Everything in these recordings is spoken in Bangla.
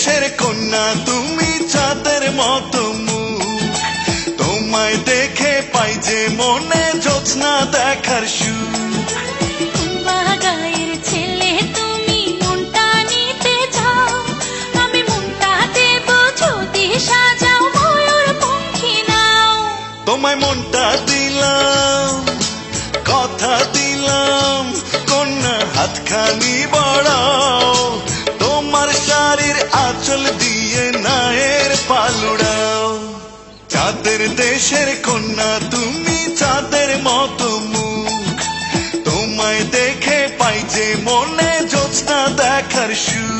দেশের কন্যা তুমি চাঁদের মতো মুখ, তোমায় দেখে পাই যে মনে জ্যোৎস্না দেখার সুখ। গায়ের ছেলে তুমি মনটা নিতে চাও, আমি মনটা দেব যদি সাজাও ময়ূর পঙ্খী নাও। তোমায় মনটা দিলাম, কথা দিলাম, কন্যা হাতখানি বাড়াও, তোমার শাড়ির আঁচল দিয়ে নায়ের পালুড়াও। চাঁদের দেশের কন্যা তুমি চাঁদের মতো মুখ, তোমায় দেখে পাই যে মনে জ্যোৎস্না দেখার সুখ।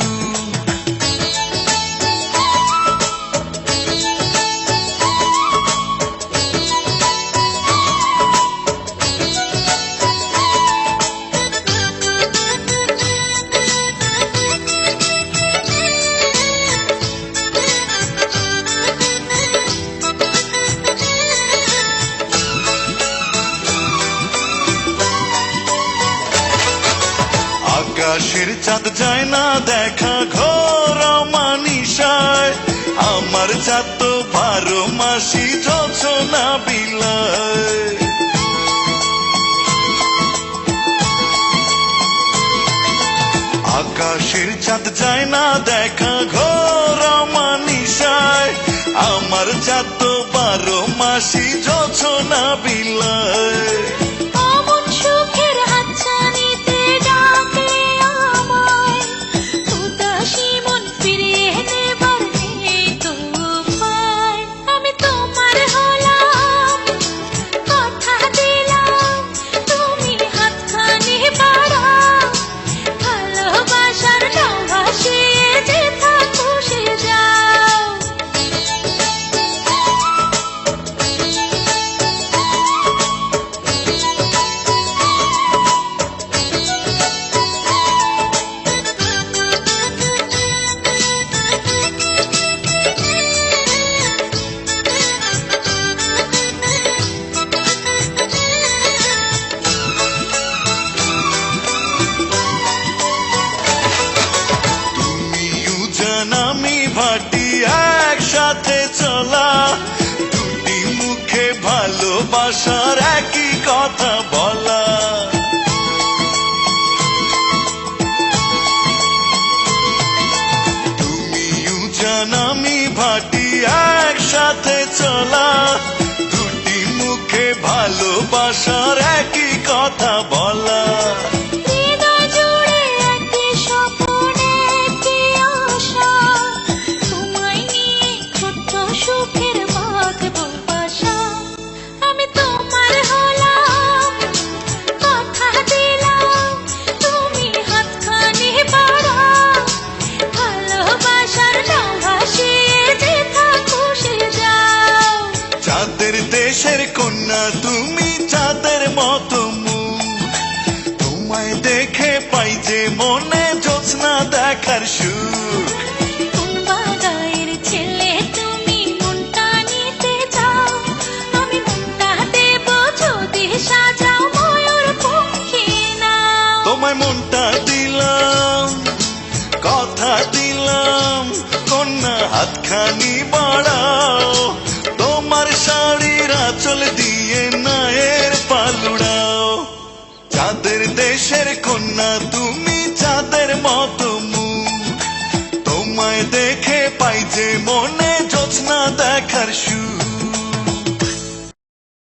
আকাশের চাঁদ যায় না দেখা ঘোর মানিসায়, আমার চাঁদ তো 12 মাসি জোছনা বিলায়। আকাশের চাঁদ যায় না দেখা ঘোর মানিসায়, আমার চাঁদ তো 12 মাসি জোছনা বিলায়। অমন সুখের হাতছানিতে ডাকলে আমায়, উদাসী মন ফিরিয়ে নেবার নেই তো উপায়। আমি তোমার হলাম, কথা দিলাম, তুমি হাতখানি বাড়াও, ভালোবাসার নাও ভাসিয়ে যেথা খুশি যাও। ভাটি একসাথে চলা, দুটি মুখে ভালোবাসার একই কথা বলা। তুমিও জান আমি ভাটি একসাথে চলা, দুটি মুখে ভালোবাসার একই কথা বলা। চাঁদের দেশের কন্যা তুমি চাঁদের মতো মুখ, তোমায় দেখে পাই যে মনে জ্যোৎস্না দেখার সুখ। গায়ের ছেলে তুমি মনটা নিতে চাও, আমি মনটা দেব যদি সাজাও ময়ূর পঙ্খী নাও। তোমায় মনটা দিলাম, কথা দিলাম, কন্যা হাতখানি বাড়াও, তোমার শাড়ির আঁচল দিয়ে নায়ের পালুড়াও। চাঁদের দেশের কন্যা তুমি চাঁদের মতো মুখ, তোমায় দেখে পাই যে মনে জ্যোৎস্না দেখার সুখ।